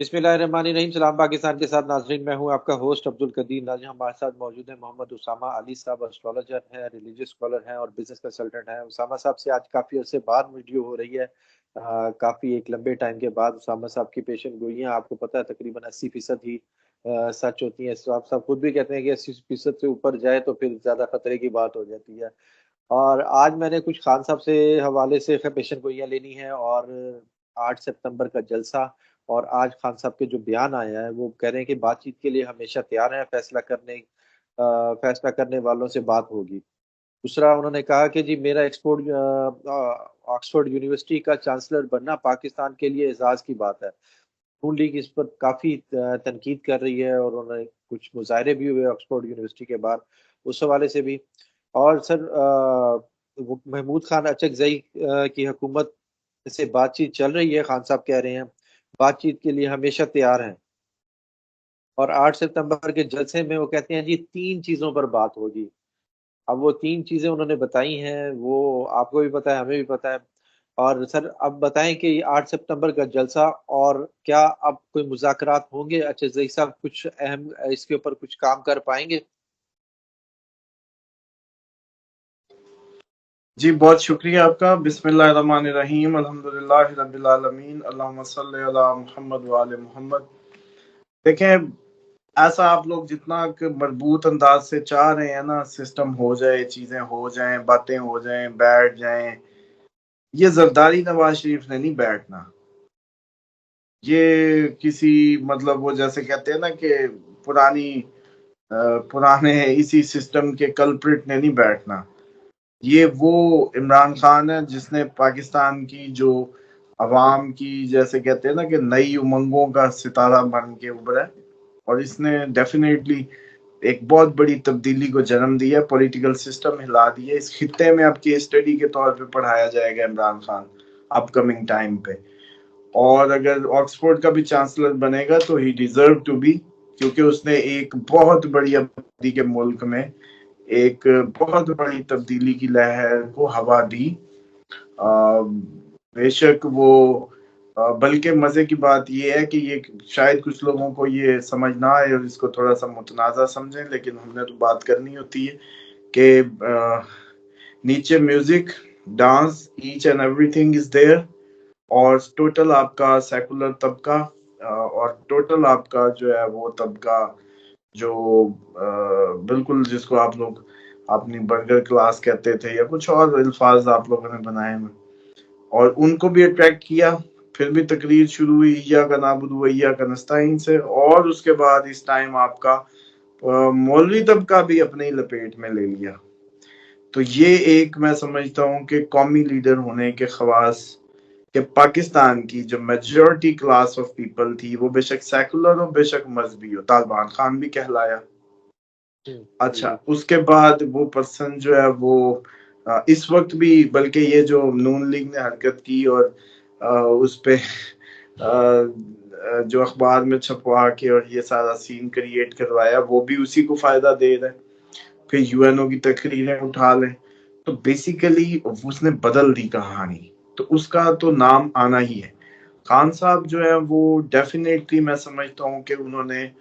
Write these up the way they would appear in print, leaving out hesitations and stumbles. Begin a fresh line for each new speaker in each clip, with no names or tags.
बिस्मिल्लाहिर्रहमानिर्रहीम। सलाम पाकिस्तान के साथ नाजरीन, मैं हूं आपका होस्ट अब्दुल कदीर। आज हमारे साथ मौजूद है मोहम्मद उसामा अली साहब। एस्ट्रोलॉजर हैं, रिलीजियस स्कॉलर हैं और बिजनेस कंसल्टेंट हैं। उसामा साहब से आज काफ़ी अरसे बाद वीडियो हो रही है। काफ़ी एक लंबे टाइम के बाद उसामा साहब की पेशन गोइयाँ आपको पता है तकरीबन 80% ही सच होती हैं। तो आप साहब खुद भी कहते हैं कि 80% से ऊपर जाए तो फिर ज़्यादा खतरे की बात हो जाती है। और आज मैंने कुछ खान साहब से हवाले से पेशन गोइयाँ लेनी है। और 8 सितंबर का जलसा और आज खान साहब के जो बयान आया है वो कह रहे हैं कि बातचीत के लिए हमेशा तैयार हैं, फैसला करने वालों से बात होगी। दूसरा उन्होंने कहा कि जी मेरा ऑक्सफोर्ड यूनिवर्सिटी का चांसलर बनना पाकिस्तान के लिए एजाज की बात है। नून लीग इस पर काफी तनकीद कर रही है और उन्होंने कुछ मुजाहरे भी हुए ऑक्सफोर्ड यूनिवर्सिटी के बाहर उस हवाले से भी। और सर वो महमूद खान अचकजई की हुकूमत से बातचीत चल रही है। खान साहब कह रहे हैं बातचीत के लिए हमेशा तैयार हैं। और 8 सितंबर के जलसे में वो कहते हैं जी 3 चीजों पर बात होगी। अब वो 3 चीजें उन्होंने बताई हैं, वो आपको भी पता है, हमें भी पता है। और सर अब बताएं कि 8 सितंबर का जलसा और क्या अब कोई मुज़ाकरात होंगे? अच्छा जई साहब कुछ अहम इसके ऊपर कुछ काम कर पाएंगे?
जी बहुत शुक्रिया आपका। बिस्मिल्लाहिर्रहमानिर्रहीम, अल्हम्दुलिल्लाहि रब्बिल आलमीन, अल्लाहुम्मा सल्लि अला मुहम्मद व आले मोहम्मद। देखें, ऐसा आप लोग जितना मजबूत अंदाज से चाह रहे हैं ना, सिस्टम हो जाए, चीजें हो जाएं, बातें हो जाएं, बैठ जाएं, ये जरदारी नवाज शरीफ ने नहीं बैठना। ये किसी मतलब वो जैसे कहते हैं ना कि पुरानी पुराने इसी सिस्टम के कल्प्रिट ने नहीं बैठना। ये वो इमरान खान है जिसने पाकिस्तान की जो अवाम की जैसे कहते हैं ना कि नई उमंगों का सितारा बन के उभरा है। और इसने डेफिनेटली एक बहुत बड़ी तब्दीली को जन्म दिया, पॉलिटिकल सिस्टम हिला दिया। इस खित्ते में अब केस स्टडी के तौर पे पढ़ाया जाएगा इमरान खान अपकमिंग टाइम पे। और अगर ऑक्सफोर्ड का भी चांसलर बनेगा तो ही डिजर्व टू बी, क्योंकि उसने एक बहुत बड़ी आबादी के मुल्क में एक बहुत बड़ी तब्दीली की लहर को हवा दी। बेशक वो बल्कि मजे की बात यह है कि ये शायद कुछ लोगों को ये समझ ना आए और इसको थोड़ा सा मुतनाज़ा समझें, लेकिन हमने तो बात करनी होती है कि नीचे music, dance, each and everything is there. और टोटल आपका सेकुलर तबका और टोटल आपका जो है वो तबका जो बिल्कुल जिसको आप लोग अपनी बर्गर क्लास कहते थे या कुछ और अल्फाज आप लोगों ने बनाए हैं, और उनको भी अट्रैक्ट किया। फिर भी तकरीर शुरू हुई इय्या का नाबुदु व इय्या का नस्ताइन से, और उसके बाद इस टाइम आपका मौलवी तबका भी अपने ही लपेट में ले लिया। तो ये एक मैं समझता हूँ कि कौमी लीडर होने के खवास कि पाकिस्तान की जो मेजॉरिटी क्लास ऑफ पीपल थी वो बेशक सेकुलर हो बेशक मजहबी हो, तालिबान खान भी कहलाया।
जी
अच्छा,
जी।
उसके बाद वो पर्सन जो है वो इस वक्त भी, बल्कि ये जो नून लीग ने हरकत की और उस पे जो अखबार में छपवा के और ये सारा सीन क्रिएट करवाया, वो भी उसी को फायदा दे रहा है। फिर यूएनओ की तकरीरें उठा लें, तो बेसिकली उसने बदल दी कहानी, तो उसका तो नाम आना ही है। खान साहब जो है वो डेफिनेटली मैं समझता हूँ कि उन्होंने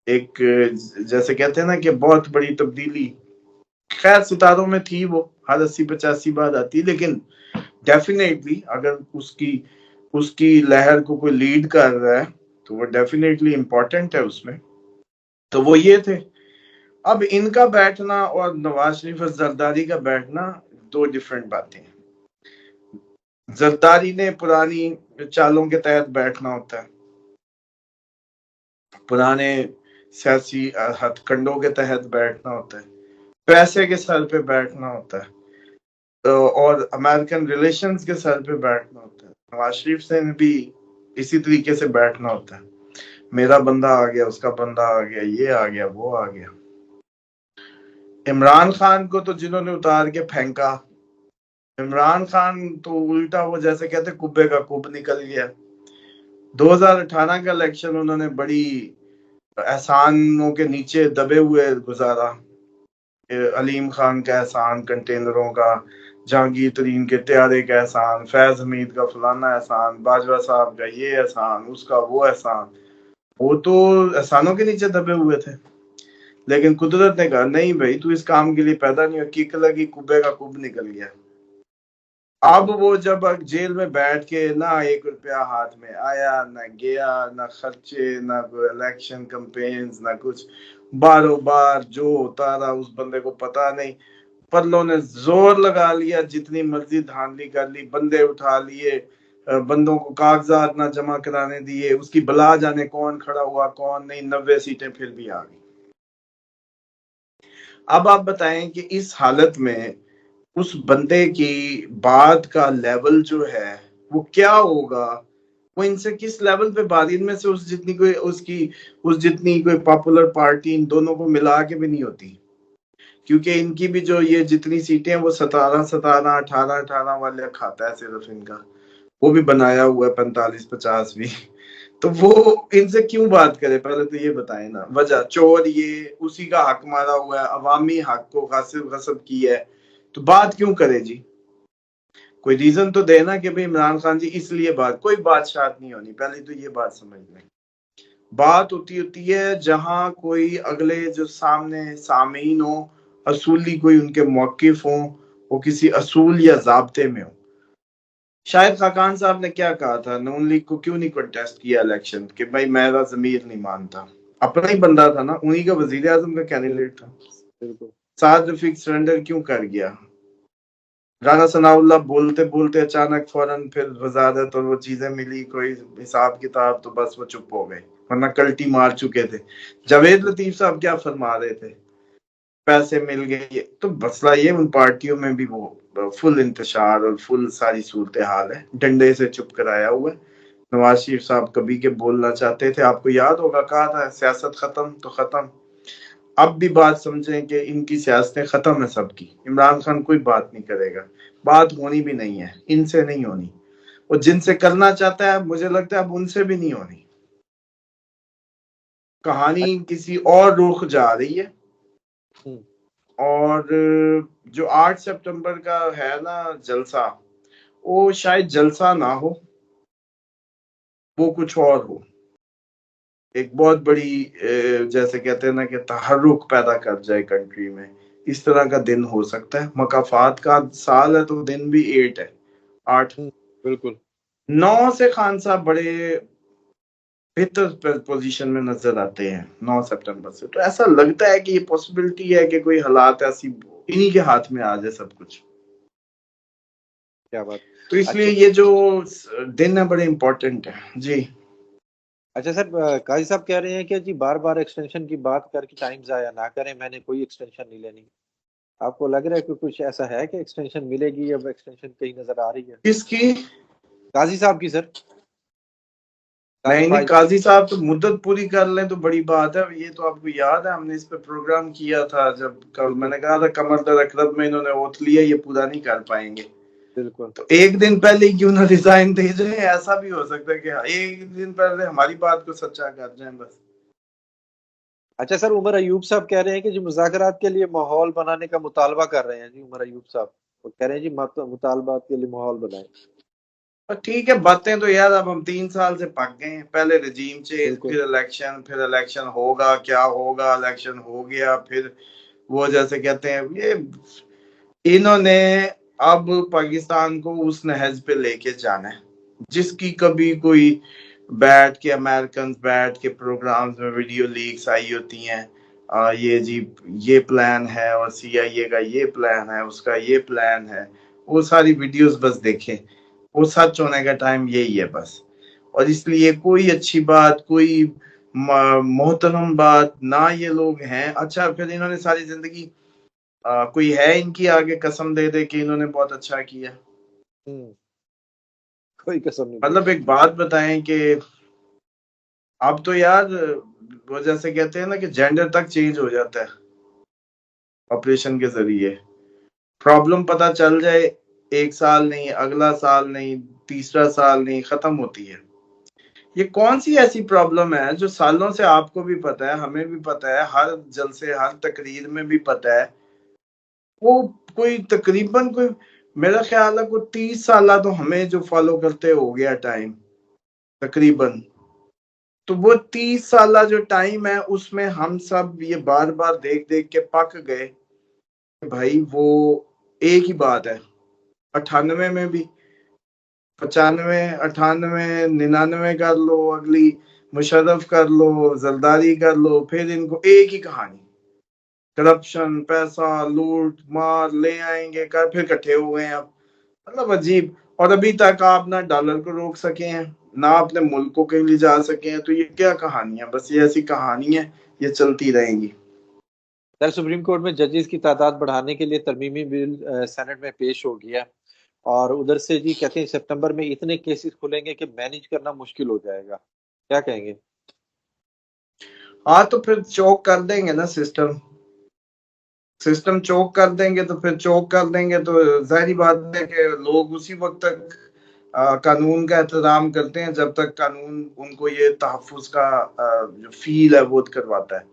एक जैसे कहते हैं ना कि बहुत बड़ी तब्दीली, खैर सितारों में थी, वो हर 80-85 बार आती, लेकिन डेफिनेटली अगर उसकी उसकी लहर को कोई लीड कर रहा है तो वो डेफिनेटली इंपॉर्टेंट है उसमें। तो वो ये थे। अब इनका बैठना और नवाज शरीफ और जरदारी का बैठना दो डिफरेंट बातें हैं। जरदारी ने पुरानी चालों के तहत बैठना होता है, पुराने सियासी हथकंडों के तहत बैठना होता है, पैसे के सर पे बैठना होता है, और अमेरिकन रिलेशंस के सर पे बैठना होता है। नवाज शरीफ से भी इसी तरीके से बैठना होता है। मेरा बंदा आ गया, उसका बंदा आ गया, ये आ गया, वो आ गया। इमरान खान को तो जिन्होंने उतार के फेंका, इमरान खान तो उल्टा वो जैसे कहते कुब्बे का कुब निकल गया। 2018 का इलेक्शन उन्होंने बड़ी एहसानों के नीचे दबे हुए गुजारा। अलीम खान का एहसान कंटेनरों का, जहांगीर तरीन के त्यारे का एहसान, फैज हमीद का फलाना एहसान, बाजवा साहब का ये एहसान, उसका वो एहसान। वो तो एहसानों के नीचे दबे हुए थे, लेकिन कुदरत ने कहा नहीं भाई, तू इस काम के लिए पैदा नहीं हो। किक लगी, कुब्बे का कुब निकल गया। अब वो जब जेल में बैठ के ना 1 रुपया हाथ में आया, ना गया, ना खर्चे, ना इलेक्शन कैंपेन्स, ना कुछ, बारों बार जो होता रहा उस बंदे को पता नहीं। पल्लों ने जोर लगा लिया, जितनी मर्जी धांधली कर ली, बंदे उठा लिए, बंदों को कागजात ना जमा कराने दिए, उसकी बला जाने कौन खड़ा हुआ कौन नहीं, 90 सीटें फिर भी आ गई। अब आप बताएं कि इस हालत में उस बंदे की बात का लेवल जो है वो क्या होगा, वो इनसे किस लेवल पे बात, इनमें से उस जितनी कोई उसकी उस जितनी कोई पॉपुलर पार्टी इन दोनों को मिला के भी नहीं होती, क्योंकि इनकी भी जो ये जितनी सीटें हैं वो 17 18 वाले खाता है सिर्फ इनका, वो भी बनाया हुआ है 45 50 भी। तो वो इनसे क्यों बात करे, पहले तो ये बताएं ना वजह। चोर ये उसी का हक मारा हुआ है, अवामी हक को गासिब गसब की है, तो बात क्यों करे जी। कोई रीजन तो देना कि भाई इमरान खान जी इसलिए बात, कोई बादशाह नहीं होनी, पहले तो ये बात समझ लें। बात होती है जहां कोई अगले जो सामने सामीन हो, असूली कोई उनके मौकिफ हो, वो किसी असूल या जाब्ते में हो। शायद खाकान साहब ने क्या कहा था, नून लीग को क्यों नहीं कंटेस्ट किया इलेक्शन, कि भाई मेरा जमीर नहीं मानता। अपना ही बंदा था ना, उन्हीं का वजीर आजम का कैंडिडेट था। साद रफीक सरेंडर क्यों कर गया। राना सनाउल्लाह बोलते बोलते अचानक फौरन फिर वजारत और वो चीजें मिली, कोई हिसाब किताब, तो बस वो चुप हो गए, वरना कल्टी मार चुके थे। जावेद लतीफ साहब क्या फरमा रहे थे, पैसे मिल गए, तो मसला ये उन पार्टियों में भी वो फुल इंतशार और फुल सारी सूरत हाल है, डंडे से चुप कराया हुआ है। नवाज शरीफ साहब कभी के बोलना चाहते थे, आपको याद होगा, कहा था सियासत खत्म तो खत्म। अब भी बात समझें कि इनकी सियासतें खत्म है सबकी, इमरान खान कोई बात नहीं करेगा, बात होनी भी नहीं है, इनसे नहीं होनी। और जिनसे करना चाहता है मुझे लगता है अब उनसे भी नहीं होनी। कहानी किसी और रुख जा रही है। और जो 8 सितंबर का है ना जलसा, वो शायद जलसा ना हो, वो कुछ और हो, एक बहुत बड़ी जैसे कहते हैं ना कि तहरुक पैदा कर जाए कंट्री में, इस तरह का दिन हो सकता है। मकाफात का साल है तो दिन भी 8 है, 8
बिल्कुल।
9 से खान साहब बड़े बेहतर पोजीशन में नजर आते हैं 9 सितंबर से, तो ऐसा लगता है कि ये पॉसिबिलिटी है कि कोई हालात ऐसी इन्हीं के हाथ में आ जाए सब कुछ।
क्या बात।
तो इसलिए ये जो दिन है बड़े इंपॉर्टेंट है जी।
अच्छा सर, काजी साहब कह रहे हैं कि जी बार बार एक्सटेंशन की बात करके टाइम जाया ना करें, मैंने कोई एक्सटेंशन नहीं लेनी। आपको लग रहा है कि कुछ ऐसा है कि एक्सटेंशन मिलेगी, अब एक्सटेंशन कहीं नजर आ रही है
किसकी।
काजी साहब की सर। काजी
नहीं, काजी साहब तो मुद्दत पूरी कर लें तो बड़ी बात है। ये तो आपको याद है हमने इस पे प्रोग्राम किया था, जब कल मैंने कहा था कमर दर अकरब में इन्होंने ओथ लिया, ये पूरा नहीं कर पाएंगे।
बिल्कुल।
तो एक दिन पहले क्यों ना रिजाइन दे जाए, ऐसा भी हो सकता है कि एक दिन पहले हमारी बात को सच्चा कर जाए बस।
अच्छा सर, उमर अयूब साहब कह रहे हैं कि जी मुज़ाकरात के लिए माहौल बनाने का मुतालबा कर रहे हैं जी। उमर अयूब साहब वो कह रहे हैं जी मुतालबात के लिए माहौल बनाए।
ठीक है, बातें तो यार अब हम 3 साल से पक गए हैं, पहले रजीम चेंज,
बिल्कुल।
फिर इलेक्शन होगा क्या होगा, इलेक्शन हो गया, फिर वो जैसे कहते हैं ये इन्होंने अब पाकिस्तान को उस नहज पे लेके जाना है जिसकी कभी कोई बैठ के अमेरिकन बैठ के प्रोग्राम्स में वीडियो लीक्स आई होती हैं। ये जी ये प्लान है और CIA का ये प्लान है, उसका ये प्लान है, वो सारी वीडियोस बस देखें, वो सच होने का टाइम यही है बस। और इसलिए कोई अच्छी बात, कोई मोहतरम बात ना ये लोग हैं। अच्छा, फिर इन्होंने सारी जिंदगी कोई है इनकी आगे कसम दे दे कि इन्होंने बहुत अच्छा किया।
कोई कसम नहीं।
मतलब एक बात बताएं कि अब तो यार वो जैसे कहते हैं ना कि जेंडर तक चेंज हो जाता है ऑपरेशन के जरिए। प्रॉब्लम पता चल जाए, 1 साल नहीं, अगला साल नहीं, तीसरा साल नहीं, खत्म होती है। ये कौन सी ऐसी प्रॉब्लम है जो सालों से आपको भी पता है, हमें भी पता है, हर जलसे हर तकरीर में भी पता है, वो कोई तकरीबन कोई मेरा ख्याल है कुछ 30 साल तो हमें जो फॉलो करते हो गया टाइम तकरीबन। तो वो 30 साल जो टाइम है उसमें हम सब ये बार बार देख देख के पक गए भाई वो एक ही बात है। 98 में भी 95 98 99 कर लो, अगली मुशर्रफ कर लो, जरदारी कर लो, फिर इनको एक ही कहानी, करप्शन, पैसा, लूट मार, ले आएंगे कर, फिर इकट्ठे हो गए अब। मतलब अजीब। और अभी तक आप ना डॉलर को रोक सके हैं, ना अपने मुल्कों के लिए जा सके हैं। तो ये क्या कहानियां, बस ये ऐसी कहानी है, ये चलती रहेंगी।
सर सुप्रीम कोर्ट में जजेस की तादाद बढ़ाने के लिए तरमीमी बिल सेनेट में पेश हो गया, और उधर से जी कहते हैं सितंबर में इतने केसेस खुलेंगे कि मैनेज करना मुश्किल हो जाएगा। क्या कहेंगे?
हाँ तो फिर चौक कर देंगे ना सिस्टम। सिस्टम चौक कर देंगे तो फिर चौक कर देंगे तो जाहिर बात है कि लोग उसी वक्त तक कानून का एहतराम करते हैं जब तक कानून उनको ये तहफ्फुज का जो फील है वो करवाता है।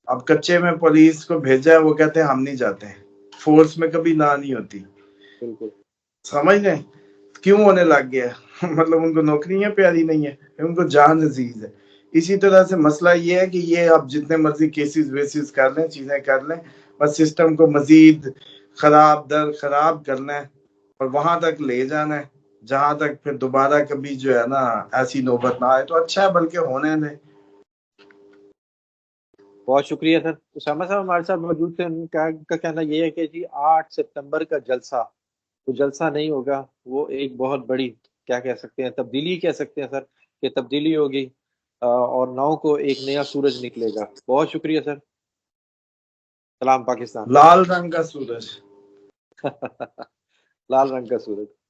अब कच्चे में पुलिस को भेजा है, वो कहते हैं हम नहीं जाते हैं। फोर्स में कभी ना नहीं होती।
बिल्कुल।
समझ रहे हैं? क्यों होने लग गया मतलब उनको नौकरियां प्यारी नहीं है, उनको जान अजीज है। इसी तरह से मसला ये है कि ये आप जितने मर्जी केसेस वेसेस कर लें, चीजें कर लें, बस सिस्टम को मजीद खराब दर खराब करना है और वहां तक ले जाना है जहां तक फिर दोबारा कभी जो है ना ऐसी नौबत ना आए। तो अच्छा है, बल्कि होने दें।
बहुत शुक्रिया सर। उसामा साहब हमारे साथ मौजूद थे, उनका कहना ये है कि जी 8 सितंबर का जलसा, वो जलसा नहीं होगा, वो एक बहुत बड़ी, क्या कह सकते हैं, तब्दीली कह सकते हैं सर, कि तब्दीली होगी और 9 को एक नया सूरज निकलेगा। बहुत शुक्रिया सर। सलाम पाकिस्तान।
लाल रंग का सूरज।
लाल रंग का सूरज।